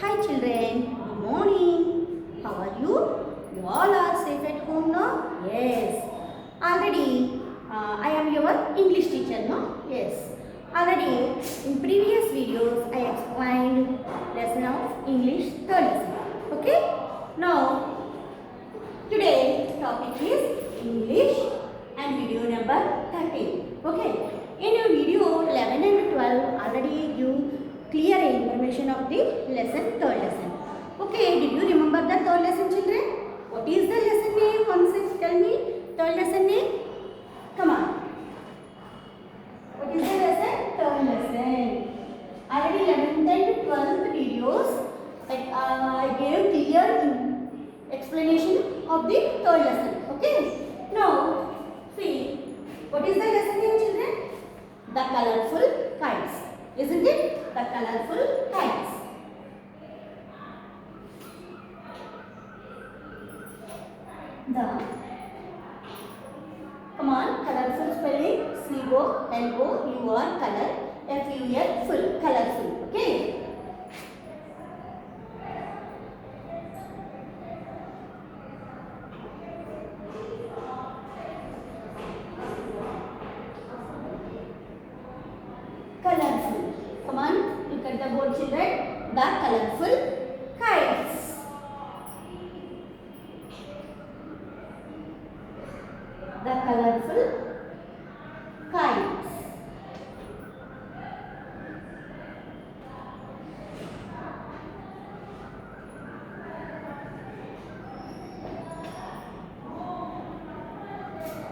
Hi children, good morning. How are you? You all are safe at home now? Yes. Already, I am your English teacher, no? Yes. Already, in previous videos, I explained lesson of English third lesson. Okay? Now, today topic is English and video number 13. Okay? In your video 11 and 12, already you clear information of the lesson, third lesson. Okay, did you remember the third lesson, children? What is the lesson name? Once tell me, third lesson name. Come on. What is the lesson? Third lesson. Already 11th and 12th videos, I gave clear explanation of the third lesson. Okay. Now, see, what is the lesson name, children? The colorful kites. Isn't it? The colorful kites. Come on, colorful spelling. C-O-L-O-U-R, color. F-U-L, full, colorful. Okay. Colorful. Come on, look at the board, children. The colorful kites. The colorful kites.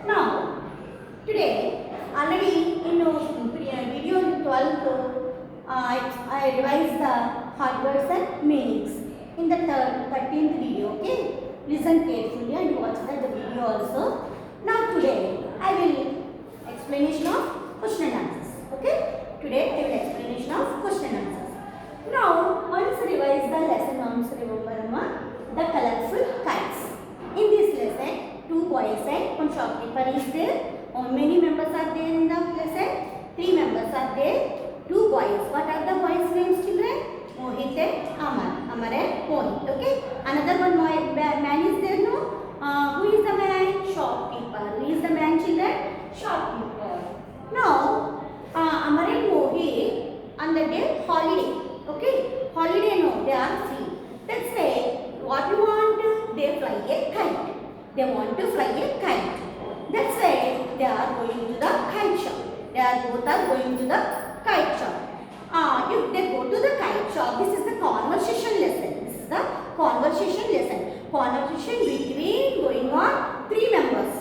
Now, today, already in video 12, I revised the hard words and meanings in the 13th video. Okay, listen carefully and watch the video also. Now today I will explanation of question and answers. Okay, today I will explanation of question and answers. Now once revise the lesson, once remember the colorful kites. In this lesson, 2 boys and 1 shopkeeper is there. How many members are there in the lesson? 3 members are there. 2 boys. What are the boys' names, children? Mohit and Amar. Amar and Mohit. Okay. Another one man is there, no? Who is the man? Shopkeeper. Who is the man, children? Shopkeeper. Now, Amar and Mohit on the day holiday. Okay. Holiday, no. They are free. Let's say, what you want? They fly a kite. They want to fly a kite. That's why they are going to the kite shop. They are both are going to the kite shop. If they go to the kite shop, this is the conversation lesson. This is the conversation lesson. Conversation between going on 3 members.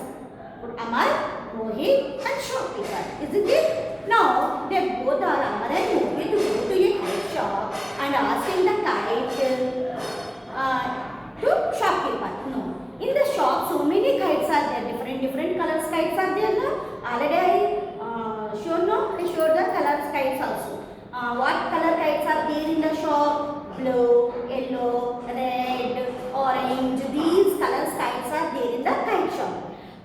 Amar, Mohit and shopkeeper. Isn't it? Now, they both are Amar and Mohit to go to a kite shop and asking the kite to shopkeeper. No. In the shop, so many kites are there. Different colors kites are there. No? Already I showed the colors kites also. What color kites are there in the shop? Blue, yellow, red, orange. These colors kites are there in the kite shop.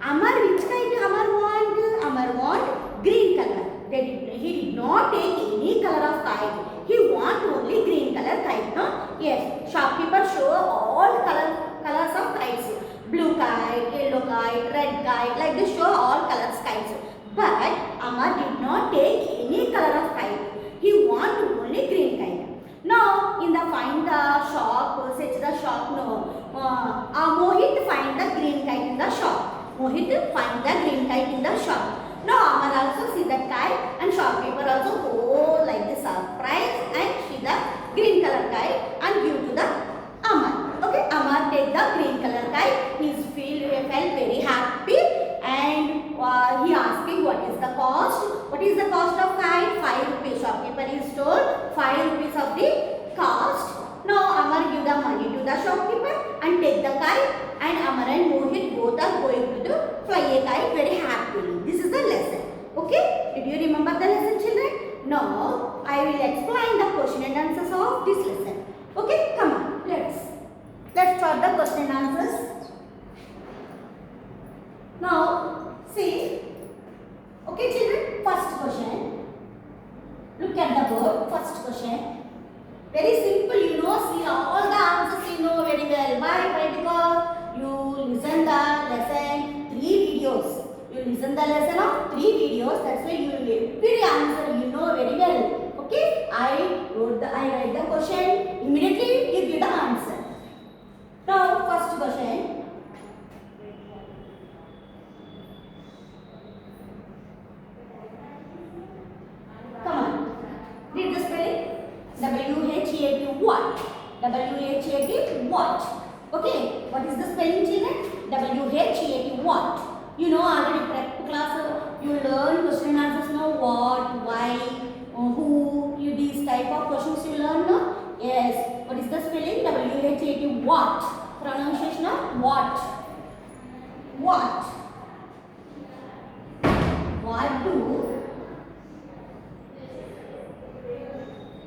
Amar, which kite Amar want? Amar want green color. He did not take any color of kite. He want only green color kite. No? Yes. Shopkeeper show all colors of kites. Blue kite, yellow kite, red kite. Like this show all colors kites. But Amar did not take any color of kite. He want only green kite. Now, in the find the shop, search the shop, no. Mohit find the green kite in the shop. Mohit find the green kite in the shop. Now, Amar also see that kite and shopkeeper also go like this surprise and see the green color kite and give to the Amar. Okay, Amar take the green color kite. He felt very happy and he asking what is the cost. What is the cost of kite? 5 rupees. Shopkeeper is told 5 rupees of the cost. Now Amar give the money to the shopkeeper and take the kite, and Amar and Mohit both are going to fly a kite very happily. This is the lesson. Okay? Did you remember the lesson, children? Now I will explain the question and answers of this lesson. Okay? Come on. Let's start the question and answers. Now see. Okay, children. First question. Look at the board. First question. Very simple, you know, see all the answers you know very well. Why? Because you listen the lesson 3 videos. You listen the lesson of 3 videos. That's why you will every answer you know very well. Okay? I write the question. Immediately you give the answer. Now first question. Come on. Read the spelling. WHAT what? WHAT what? Okay. What is the spelling, children? WHAT what? You know already prep class. You learn question and answers. Know what, why, who. You these type of questions you learn. No? Yes. What is the spelling? WHAT what? Pronunciation of what? What? What do?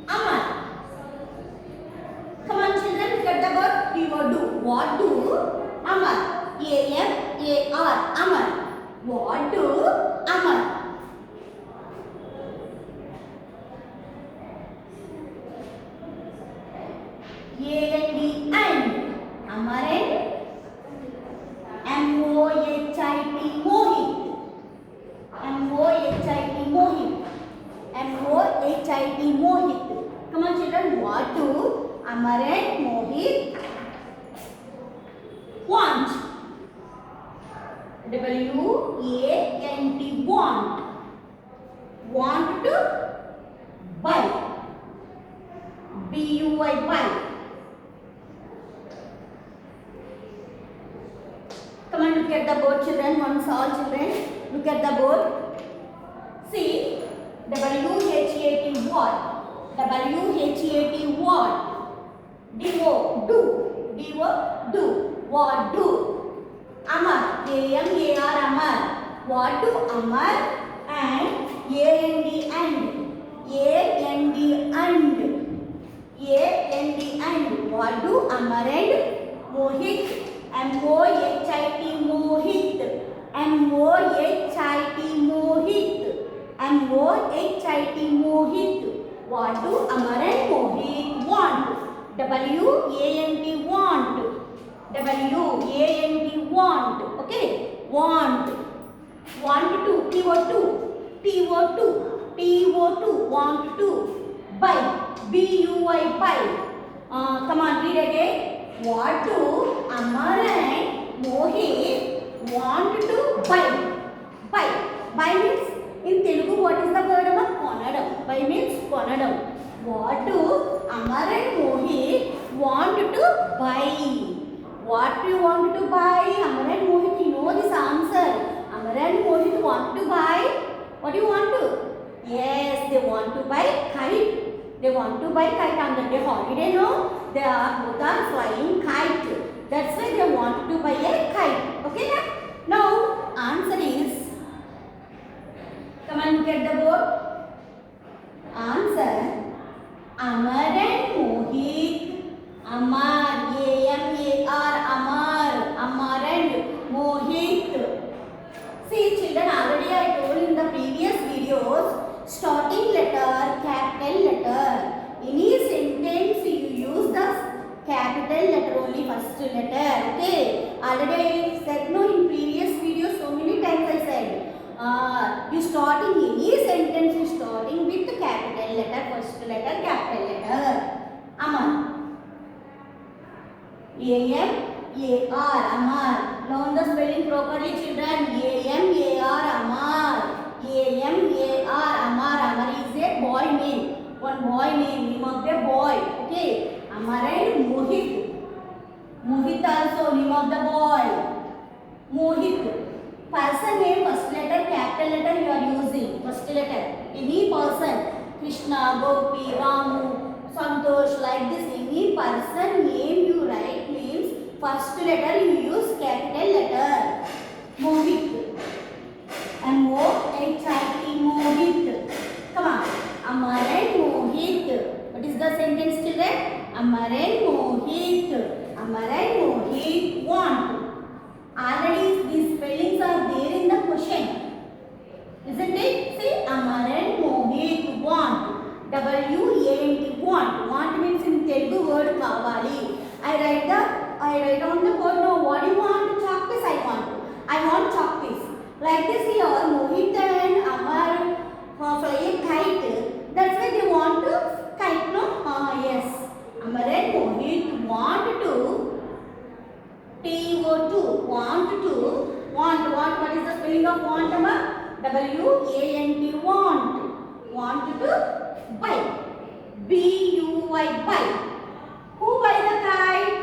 Amar. Come on children, look at the word. Keyword do. What do? Amar. A-M-A-R. Amar. What do? Amar. A-N-D and. Amar and. M-O-H-I-T Mohit. M-O-H-I-T Mohit. M-O-H-I-T Mohit. Come on children, what do Amar and Mohit want? W-A-N-T want. Want to buy. B-U-Y buy. Come on, look at the board children. Once all children, look at the board. See, W-H-A-T what? W-H-A-T what? D-O, do. D-O, do. What do? Amar. A-M-A-R, Amar. What do Amar and A-N-D and. A-N-D and. A-N-D and. What do Amar and Mohit? M-O-H-I-T Mohit. M-O-H-I-T Mohit. M-O-H-I-T Mohit. What do Amar and Mohit want? W-A-N-T want. W-A-N-T want. Okay? Want. Want to. T-O-2. T-O-2. T-O-2. Want to. Buy. B-U-Y buy. Come on, read again. What do Amar and Mohit want to buy? Buy. Buy means in Telugu what is the word about konadam? Buy means konadam. What do Amar and Mohit want to buy? What do you want to buy? Amar and Mohit, you know this answer. Amar and Mohit want to buy. What do you want to? Yes, they want to buy kite. They want to buy kite on the day holiday, no? They are both are flying kite. That's why they want to buy a kite. Okay, now answer is. Come on, look at the board. Answer. Amar and Mohit. Amar. A-M-A-R. Amar. Amar and Mohit. See children, already I told in the previous videos, starting letter, capital letter. Any sentence you use the capital letter only, first letter. Okay. Already I said no in previous videos, so many times I said. You starting any sentence, you starting with capital letter, first letter, capital letter. Amar. A-M-A-R. Amar. Learn the spelling properly children. A-M-A-R. Amar. A-M-A-R. Amar. Amar is a boy name. One boy name of the boy. Okay. Amar and Mohit. Mohit also name of the boy. Mohit. Person name, first letter, capital letter you are using. First letter. Any person. Krishna, Gopi, Ramu, Santosh, like this. Any person name you write means first letter you use capital letter. Mohit. M-O-H-I-T Mohit. Come on. Amar and Mohit. What is the sentence children? Amar and Mohit. Amar and Mohit want. Already these spellings are there in the question. Isn't it? See, Amar and Mohit want. W-A-N-T want. Want means in Telugu word kavali. I write on the board. No, what do you want? Chalk piece. I want chalk piece. Like this here, Mohit and Amar fly a kite. That's why they want to kite. No, yes. Amar and Mohit want to. TO2 want. What is the spelling of want, Amar? WANT want to buy. BUY buy. Who buy the kite?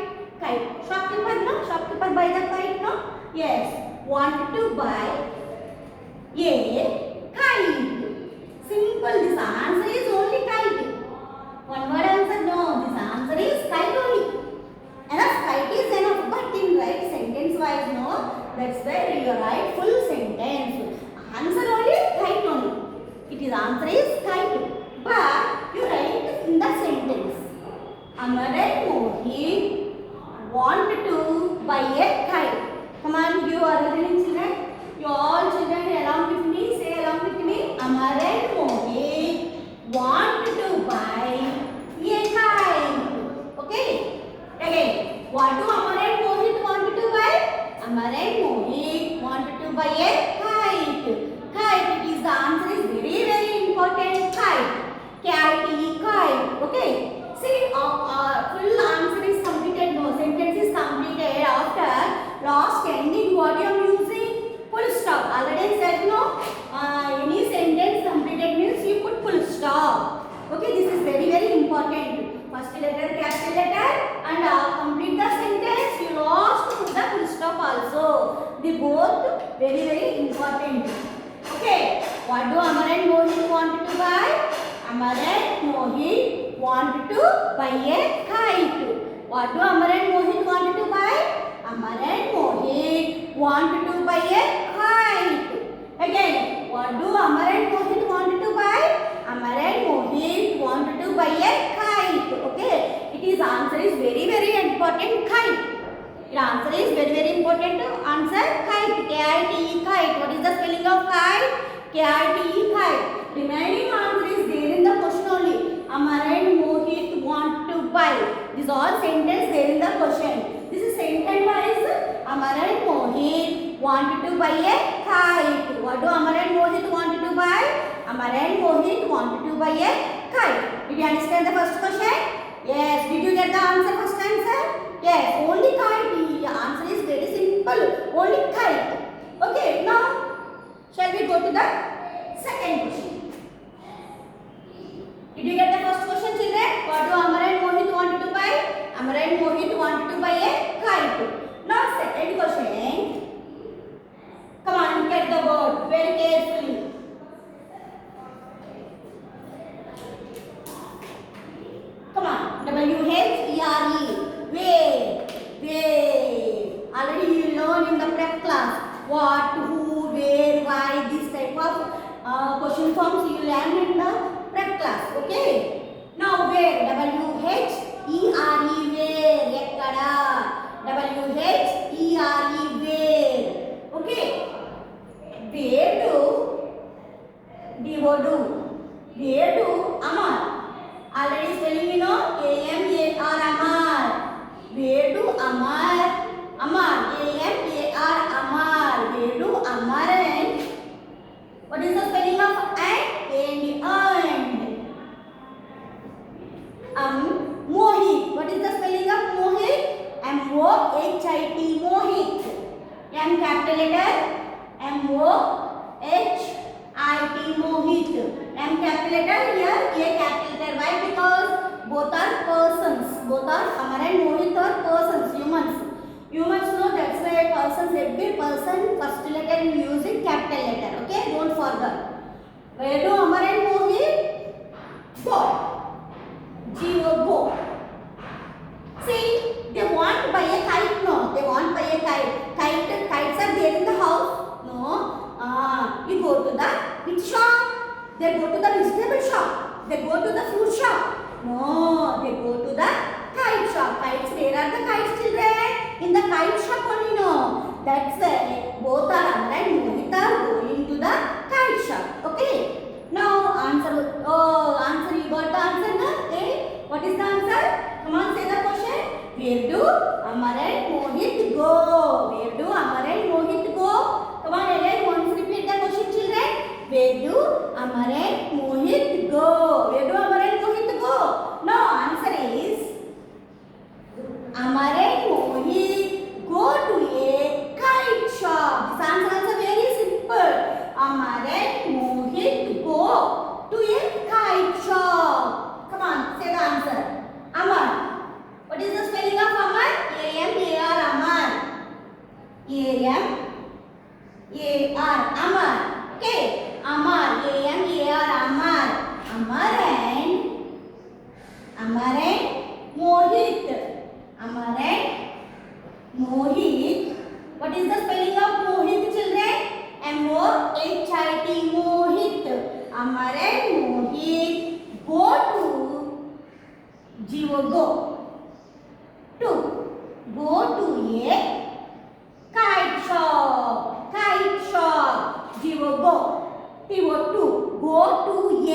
Shopkeeper, no? Shopkeeper buy the kite, no? Yes. Want to buy a kite. Simple. This answer is only kite. One word answer? No. This answer is kite only. Enough. Kite is enough. But in right sentence wise, no. That's where you write full sentence. Answer only kite only. It is answer is kite. But you write in the sentence. Amar and Mohit want to buy a kite. Come on, you are listening, children. You all children along with me. Say along with me. Amar and Mohit want to buy a kite. Okay. Again, what do Amar and Mohit want to buy? Amar and Mohit want to buy a kite. Kite. It is the answer is very important. Kite. K-I-T-E, kite. Okay. See, full answer is completed. No, sentence is completed after last ending. What you are using? Full stop. Already said no. Any sentence completed means you put full stop. Okay, this is very important. First letter, capital letter, and complete the sentence. You lost to put the full stop also. They both very important. Okay, what do Amar and Mohit want to buy? Amar and Mohit want to buy a kite. What do Amar and Mohit want to buy? Amar and Mohit want to buy a kite. Again, what do Amar and Mohit want to buy? Amar and Mohit want to buy a kite. Okay, it is answer is very important. Kite. The answer is very important. Answer kite. K-I-T-E, kite. What is the spelling of kite? K-I-T-E, kite. Remaining answer is there in the question only. Amar and Mohit want to buy. This all sentence there in the question. This is sentence wise. Amar and Mohit want to buy a kite. What do Amar and Mohit want to buy? Amar and Mohit want to buy a kite. Did you understand the first question? Yes. Did you get the answer? First answer? Yes. Only kite. The answer is very simple. Only kite. Okay. Now, shall we go to the second question? Did you get the first question, children? What do Amar and Mohit want to buy? Amar and Mohit want to buy a kite. Now, second question. Come on, look at the board very carefully. Come on, W-H-E-R-E. Where. Already you learned in the prep class. What, who, where, why, this type of question forms you learn in the prep class. Okay. Now where? W-H-E-R-E. Where. Ekkada. W-H-E-R-E. Where. Okay. Where do Amar. Already spelling you know. A-M-A-R Amar. Where do Amar. A-M-A-R Amar. Where do Amar and. What is the spelling of and? Mohit. What is the spelling of Mohit? M-O-H-I-T. Mohit. M capital letter. M-O-H-I-T. Mohit. M capital letter here. A capital letter. Why? Because both are persons. Both are Amar and Mohit are persons. Humans know that's why persons. Every person first letter in music capital letter. Okay. Don't forget. Where do Amar and Mohit go? G-O, go. See, they want to buy a kite. No, they want to buy a kite. Kites are there in the house. No. You go to the which shop? They go to the vegetable shop. They go to the fruit shop. No, they go to the kite shop. Kites, where are the kites, children? In the kite shop only, no. That's why both are Amar and Mohit are going to the kite shop. Okay. Now answer. Answer. You got the answer now? Okay. What is the answer? Come on, say the question. Where do Amar and Mohit go? Where do Amar and Mohit go? Come on, again, once repeat the question, children. Where do Amar and Mohit go? Where do Amar and Mohit go? No, answer is Amar and Mohit go to a kite shop. This answer is very simple. Amar and Mohit go to a kite shop. Come on, say the answer. Amar. What is the spelling of Amar? A-M-A-R, Amar. A-M-A-R, Amar. Okay. Amar, A-M-A-R, Amar. Amar and Mohit. Amar and Mohit. What is the spelling of Mohit, children? M-O-H-I-T, Mohit. Amar and Mohit go to Jivogo. Go to a kite shop. Kite shop. Jivogo. Go to a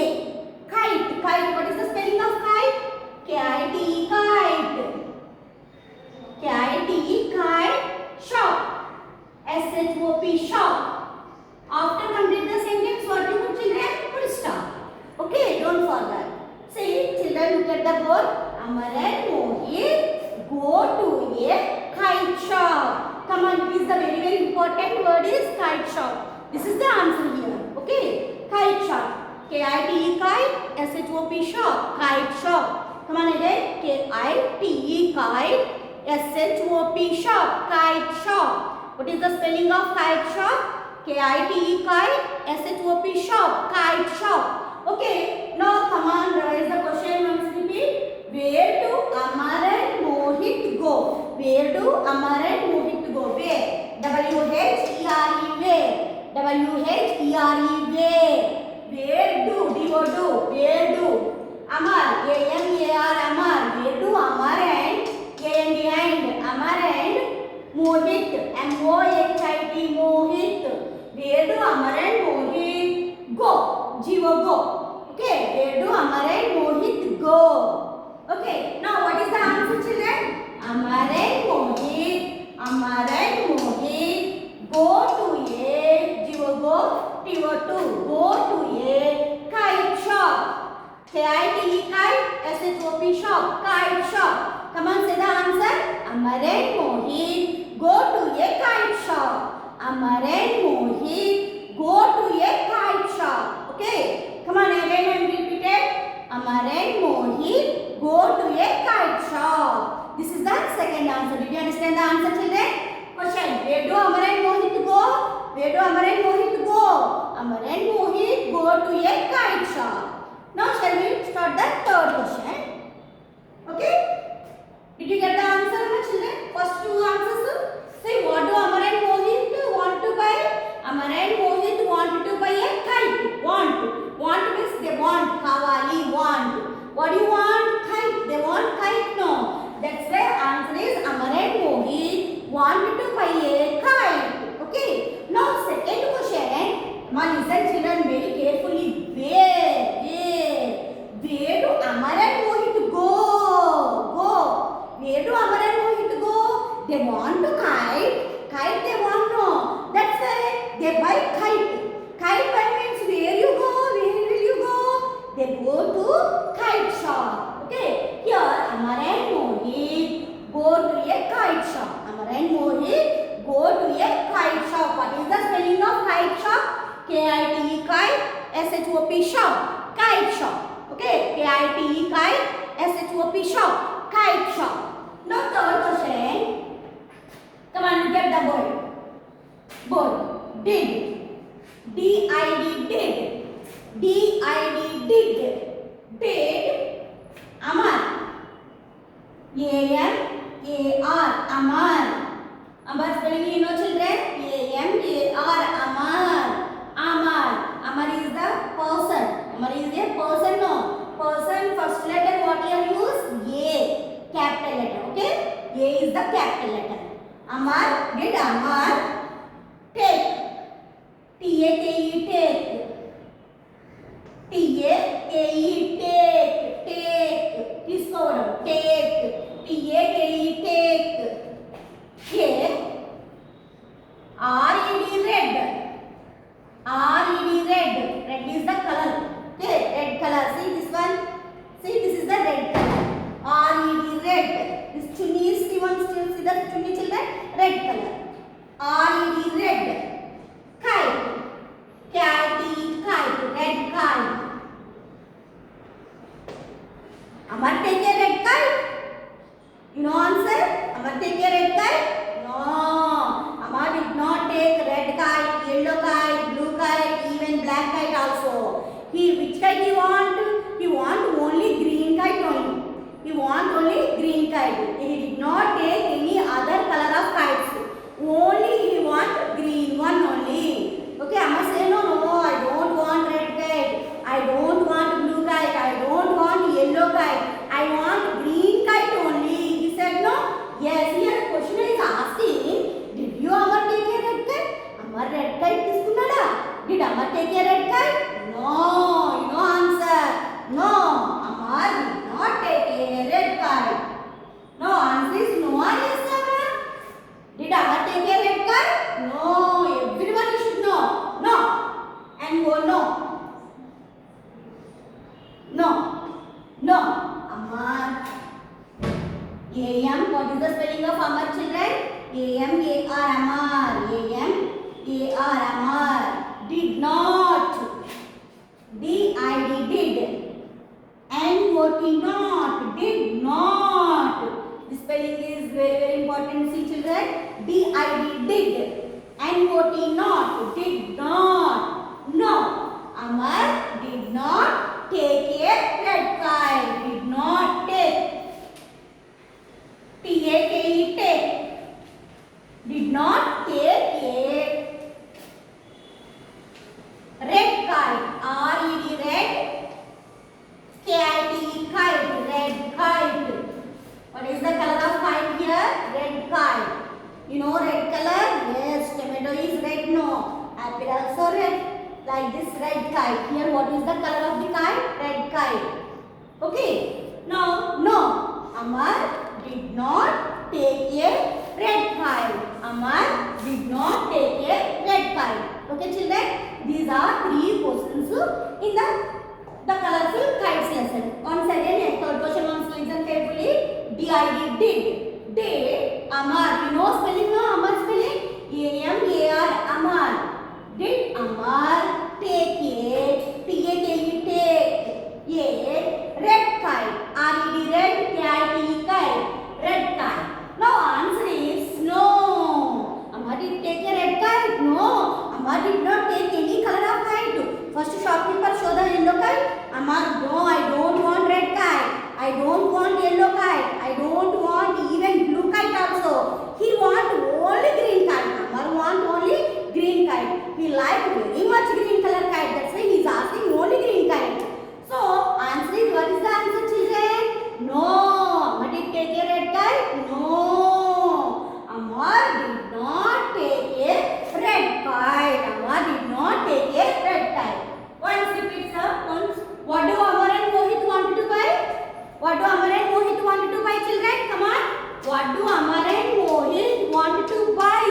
kite. Kite. What is the spelling of kite? K-I-T-E, kite. K-I-T-E, kite shop. S-H-O-P, shop. After complete the sentence, what you put, children? Full stop. Okay, don't forget. See, children, look at the board. Amar and Mohit go to a kite shop. Come on, please, the very important word is kite shop. This is the answer here. Okay, kite shop. K-I-T-E, kite. S-H-O-P, shop. Kite shop. Come on again. K-I-T-E, kite. S-H-O-P, shop. Kite shop. What is the spelling of kite shop? K-I-T-E, kite. S-H-O-P, shop. Kite shop. Okay. Now come on. Raise the question. Once repeat. Where do Amar and Mohit go? Where do Amar and Mohit go? Where? W-H-E-R-E, where? W-H-E-R-E, where? Where do? D-O-Do. Where do? Amar. A-M-A-R, Amar. Where do Amar and A-N-D-and Amar and Mohit. M-O-H-I-T, Mohit. Where do Amar and Mohit go? Jivo go. Okay. Where do Amar and Mohit go? Okay. Now what is the answer, children? Amar and Mohit go to a Jivo go. T-O-2. Go to a kite shop. K-I-T-E, kite. S-H-O-P, shop. Kite shop. Come on, say the answer. Amar and Mohit go to a kite shop. Amar and Mohit go to a kite shop. Okay. Come on, again and repeat it. Amar and Mohit go to a kite shop. This is the second answer. Did you understand the answer, children? Question. Where do Amar and Mohit go? Where do Amar and Mohit go? Amar and Mohit go to a kite shop. Now shall we start the third question? Okay? Did you get the answer, my children? First two answers. Say, what do Amar and Mohit want to buy? Amar and Mohit want to buy a kite. Want means they want. Kavali, want. What do you want? Kite. They want kite, no. That's why answer is Amar and Mohit want to buy a kite. Okay. Now second question. Now listen, children, very carefully. Where do Amar and Mohit go? Where do Amar and Mohit go? They want to kite. Kite they want, no. That's why they buy kite. Kite buy means where you go? Where will you go? They go to kite shop. Okay. Here Amar and Mohit go to a kite shop. Amar and Mohit go to a kite shop. What is the spelling of kite shop? K-I-T-E, kite. S-H-O-P, shop. Kite shop. Okay. K-I-T-E, kite. S-H-O-P, shop. Kite shop. Now third question. Come on, get the board. Did. D-I-D, did. D-I-D, did. Did Amar. A-M-A-R, Amar. Amar spelling you know, children? A-M-A-R, Amar. Amar is the person. Amar is a person, no. Person first letter what you use? A. Capital letter. Okay? A is the capital letter. Amar, did Amar take? T-A-K-E, take. T-A-K-E, take. Take. Discover. Take. T-A-K-E, take. see the chunni children? Red color. R-E-D, red. Kite. K-I-T-E, kite. Red kite. Amar take a red kite. You know answer? Amar take a red kite? No. Amar did not take red kite, yellow kite, blue kite, even black kite also. Which kite he want? He want only green kite only. He want only green kite. He did not take any other color of kites. Only he want green one only. Okay, Amma say no, I don't want red kite. I don't want blue kite. I don't want yellow kite. I want green kite only. He said no. Yes, here question is asking, did you Amma take a red kite? Amma red kite tiskunada. Did Amma take a red kite? No, you know answer. No, Amma did not take a red kite. No, answer is no. Yes, Amma. Did Amma take a red kite? No, everyone should know. No, and go no. No, no. Amma. A-M, what is the spelling of Amar children? A-M-A-R, Amar. A-M-A-R, Amar. Did not. D-I-D, did. N-O-T, not. Did not. The spelling is very, very important. See children. D-I-D, did. N-O-T, not. Did not. No. Amar did not take a red kite. Did not take. T-A-K-E, take. Did not take a red kite. R-E-D, red. K-I-T-E, kite. Red kite. What is the color of kite here? Red kite. You know red color? Yes, tomato is red. No. Apple also red. Like this red kite. Here what is the color of the kite? Red kite. Okay. Now, no. Amar did not take a red kite. Amar did not take a red kite. Okay children, these are 3 questions in the colorful kites lesson. Once again, third question, once listen carefully. D-I-D, did. Did Amar, you know spelling no? Amar spelling? A-M-A-R, Amar. Did Amar take a, T-A-K-E, take a red kite? R-E-D, red, K-I-T-E, kite. Red kite. Now answer is no. Amma did take a red kite? No. Amma did not take any color of kite. First shopkeeper show the yellow kite. Amma, no, I don't want red kite. I don't want yellow kite. I don't want even blue kite also. He want only green kite. Amma want only green kite. He like very much green color kite. That's why he is asking only green kite. So answer is, what is the answer children? No. Amma did take a red kite? No. Amma did not take a red kite. Amma did not take a red kite. Once repeat sir. Once. What do Amar and Mohit wanted to buy? What do Amar and Mohit wanted to buy children? Come on. What do Amar and Mohit wanted to buy?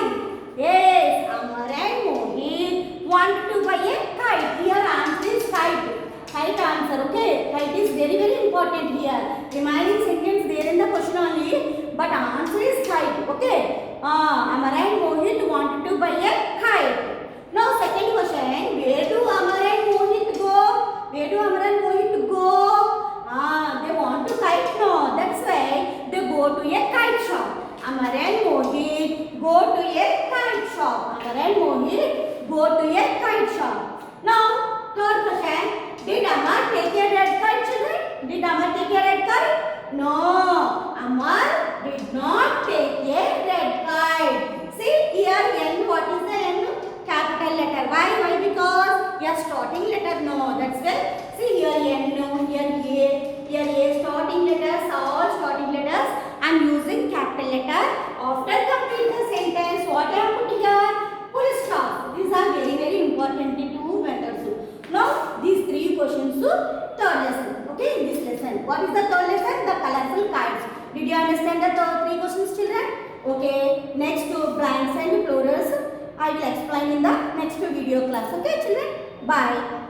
Yes, Amar and Mohit wanted to buy a kite. Here answer is kite. Kite answer, okay? Kite is very, very important here. Remaining sentence there in the question only, but answer is kite, okay? Amar and Mohit wanted to buy a kite. Now second question, where do Amar and Mohit go? Where do Amar and Mohit go? They want to kite? No, that's why they go to a kite shop. Amar and Mohit go to a kite shop. Amar and Mohit go to a kite shop. Now third question. Did Amar take a red kite children? Did Amar take a red kite? No. Amar did not take a red kite. See here N, what is the N? Capital letter. Why? Because your starting letter. No. That's why. See here N, here A starting letters, all starting letters. I am using capital letter. After complete the sentence, what I am putting here? Full stop. These are very, very important 2 methods. Now these 3 questions to third lesson. Okay, this lesson. What is the third lesson? The colorful kites. Did you understand the 3 questions children? Okay, next to blanks and plurals I will explain in the next video class. Okay children, bye.